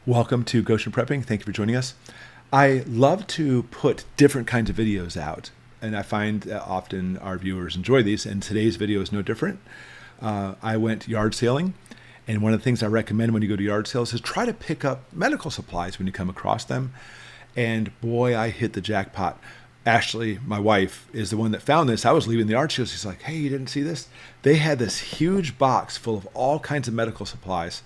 Welcome to Goshen Prepping. Thank you for joining us. I love to put different kinds of videos out, and I find that often our viewers enjoy these, and today's video is no different. I went yard sailing, and one of the things I recommend when you go to yard sales is try to pick up medical supplies when you come across them. And boy, I hit the jackpot. Ashley, my wife, is the one that found this. I was leaving the yard sale. She's like, hey, you didn't see this? They had this huge box full of all kinds of medical supplies,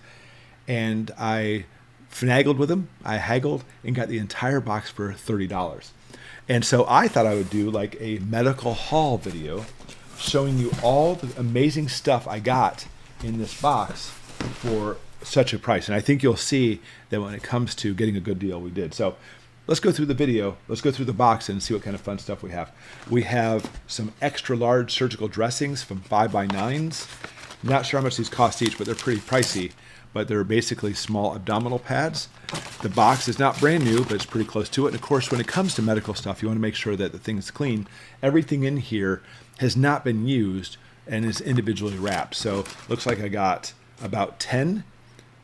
and I finagled with them. I haggled and got the entire box for $30. And so I thought I would do like a medical haul video showing you all the amazing stuff I got in this box for such a price. And I think you'll see that when it comes to getting a good deal, we did. So let's go through the video. Let's go through the box and see what kind of fun stuff we have. We have some extra large surgical dressings from 5x9s. Not sure how much these cost each, but they're pretty pricey. But they're basically small abdominal pads. The box is not brand new, but it's pretty close to it. And of course, when it comes to medical stuff, you want to make sure that the thing is clean. Everything in here has not been used and is individually wrapped. So looks like I got about 10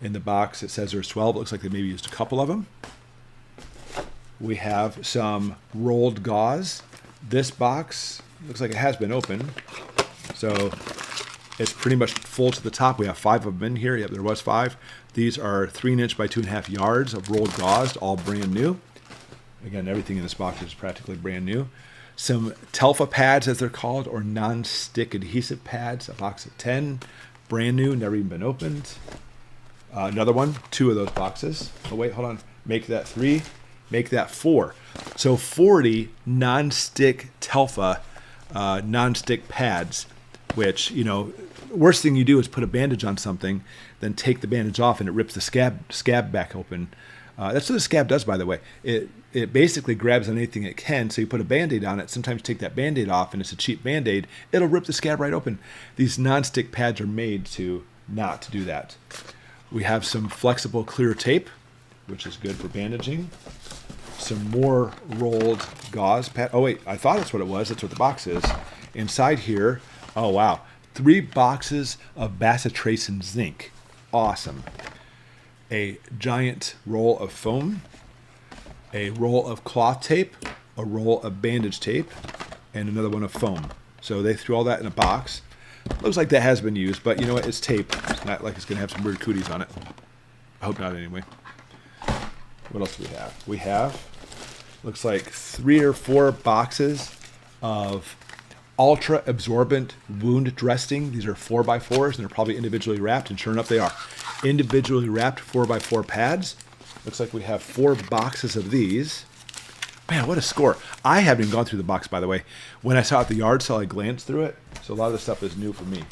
in the box. It says there's 12. It looks like they maybe used a couple of them. We have some rolled gauze. This box looks like it has been opened. So it's pretty much full to the top. We have 5 of them in here. Yep, there was 5. These are 3" by 2.5 yards of rolled gauze, all brand new. Again, everything in this box is practically brand new. Some Telfa pads, as they're called, or non-stick adhesive pads, a box of 10, brand new, never even been opened. Another one, 2 of those boxes. Oh wait, hold on. Make that 3, make that 4. So 40 non-stick Telfa non-stick pads, which, you know, worst thing you do is put a bandage on something, then take the bandage off and it rips the scab back open. That's what the scab does, by the way. It basically grabs on anything it can, so you put a Band-Aid on it. Sometimes you take that Band-Aid off and it's a cheap Band-Aid. It'll rip the scab right open. These non-stick pads are made to not to do that. We have some flexible clear tape, which is good for bandaging. Some more rolled gauze pad. Oh wait, I thought that's what it was. That's what the box is. Inside here, oh wow, 3 boxes of bacitracin zinc. Awesome. A giant roll of foam, a roll of cloth tape, a roll of bandage tape, and another one of foam. So they threw all that in a box. Looks like that has been used, but you know what? It's tape. It's not like it's going to have some weird cooties on it. I hope not anyway. What else do we have? We have, looks like 3 or 4 boxes of ultra absorbent wound dressing. These are 4x4s and they're probably individually wrapped, and sure enough they are. Individually wrapped 4x4 pads. Looks like we have 4 boxes of these. Man, what a score. I haven't even gone through the box, by the way. When I saw it at the yard sale, I glanced through it. So a lot of the stuff is new for me.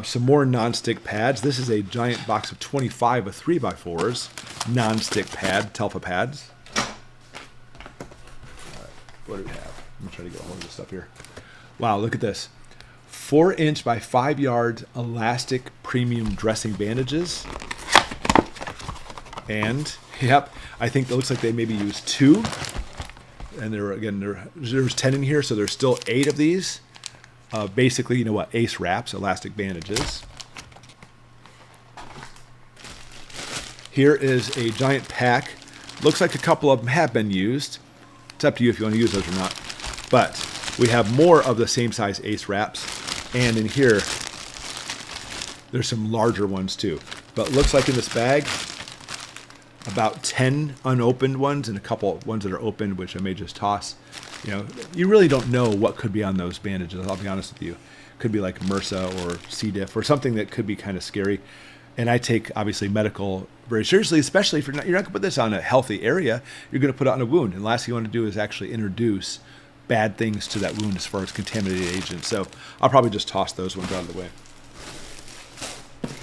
Some more non-stick pads. This is a giant box of 25 of 3x4s. Non-stick pad, Telfa pads. All right, what do we have? I'm gonna try to get a hold of this stuff here. Wow, look at this. 4" by 5 yard elastic premium dressing bandages. And, yep, I think it looks like they maybe used 2. And there's 10 in here, so there's still 8 of these. Basically, you know what, Ace wraps, elastic bandages. Here is a giant pack. Looks like a couple of them have been used. It's up to you if you want to use those or not. But we have more of the same size Ace wraps. And in here, there's some larger ones too. But looks like in this bag, about 10 unopened ones and a couple ones that are opened, which I may just toss. You know, you really don't know what could be on those bandages, I'll be honest with you. Could be like MRSA or C. diff or something that could be kind of scary. And I take, obviously, medical very seriously, especially if you're not going to put this on a healthy area. You're going to put it on a wound. And the last thing you want to do is actually introduce bad things to that wound as far as contaminated agents. So I'll probably just toss those ones out of the way.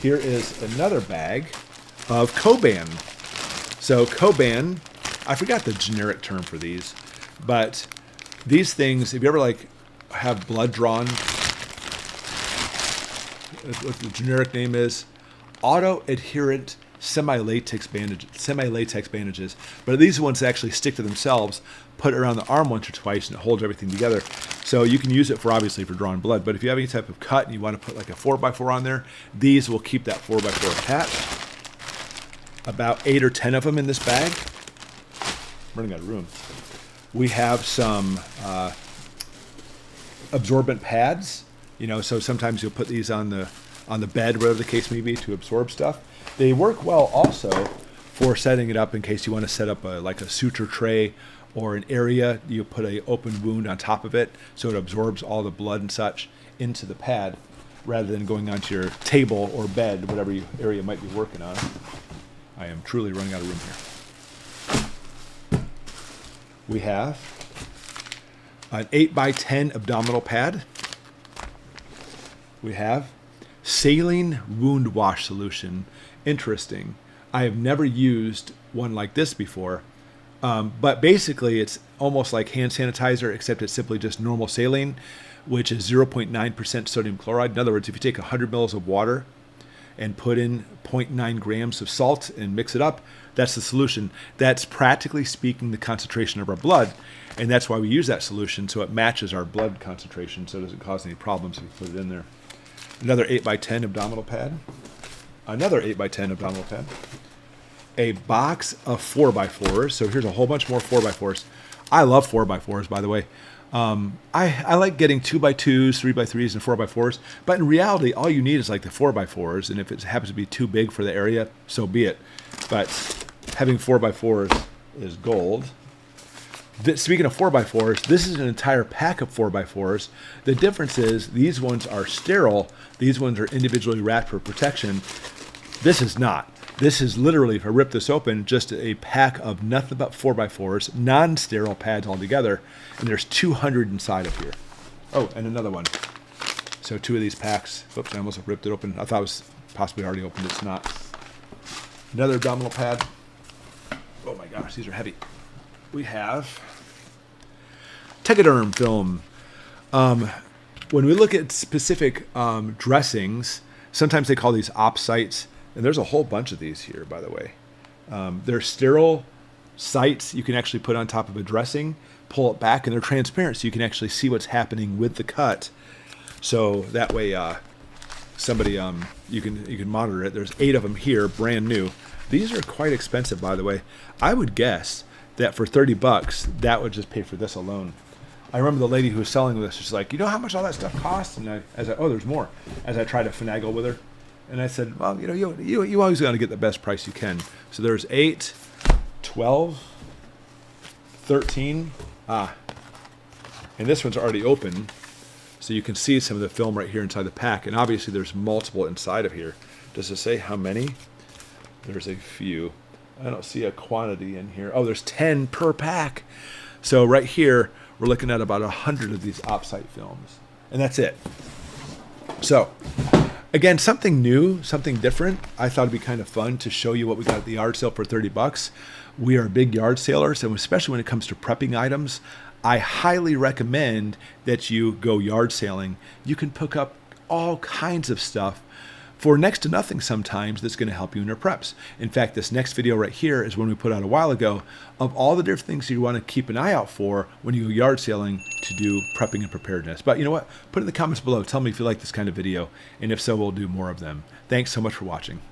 Here is another bag of Coban. So Coban, I forgot the generic term for these, but these things, if you ever like have blood drawn, what the generic name is, auto-adherent semi-latex bandages. But these are ones that actually stick to themselves, put it around the arm once or twice, and it holds everything together. So you can use it for, obviously, for drawing blood. But if you have any type of cut and you want to put like a 4x4 on there, these will keep that 4x4 attached. about 8 or 10 of them in this bag. I'm running out of room. We have some absorbent pads, so sometimes you'll put these on the bed, whatever the case may be, to absorb stuff. They work well also for setting it up in case you want to set up like a suture tray or an area. You put an open wound on top of it so it absorbs all the blood and such into the pad rather than going onto your table or bed, whatever area you might be working on. I am truly running out of room here. We have an 8x10 abdominal pad. We have saline wound wash solution. Interesting. I have never used one like this before, but basically it's almost like hand sanitizer, except it's simply just normal saline, which is 0.9% sodium chloride. In other words, if you take 100 mils of water and put in 0.9 grams of salt and mix it up, that's the solution. That's practically speaking the concentration of our blood, and that's why we use that solution, so it matches our blood concentration so it doesn't cause any problems if you put it in there. Another 8x10 abdominal pad. Another 8x10 abdominal pad. A box of 4x4s. So here's a whole bunch more 4x4s. I love 4x4s, by the way. I like getting 2x2s, 3x3s, and 4x4s. But in reality, all you need is like the 4x4s. And if it happens to be too big for the area, so be it. But having 4x4s is gold. Speaking of 4x4s, this is an entire pack of 4x4s. The difference is these ones are sterile. These ones are individually wrapped for protection. This is not. This is literally, if I rip this open, just a pack of nothing but 4x4s, non-sterile pads altogether, and there's 200 inside of here. Oh, and another one. So 2 of these packs. Oops, I almost ripped it open. I thought it was possibly already opened. It's not. Another abdominal pad. Oh my gosh, these are heavy. We have Tegaderm film. When we look at specific dressings, sometimes they call these op sites, and there's a whole bunch of these here, by the way. They're sterile sites you can actually put on top of a dressing, pull it back, and they're transparent, so you can actually see what's happening with the cut. So that way, somebody you can monitor it. There's 8 of them here, brand new. These are quite expensive, by the way. I would guess that for $30, that would just pay for this alone. I remember the lady who was selling this, she's like, you know how much all that stuff costs? And there's more. As I tried to finagle with her. And I said, well, you always got to get the best price you can. So there's 8, 12, 13. And this one's already open. So you can see some of the film right here inside the pack. And obviously there's multiple inside of here. Does it say how many? There's a few. I don't see a quantity in here. Oh, there's 10 per pack. So right here, we're looking at about 100 of these op-site films. And that's it. So, again, something new, something different. I thought it'd be kind of fun to show you what we got at the yard sale for $30. We are big yard salers, and especially when it comes to prepping items, I highly recommend that you go yard sailing. You can pick up all kinds of stuff for next to nothing sometimes that's going to help you in your preps. In fact, this next video right here is one we put out a while ago of all the different things you want to keep an eye out for when you go yard sailing to do prepping and preparedness. But you know what? Put it in the comments below. Tell me if you like this kind of video, and if so, we'll do more of them. Thanks so much for watching.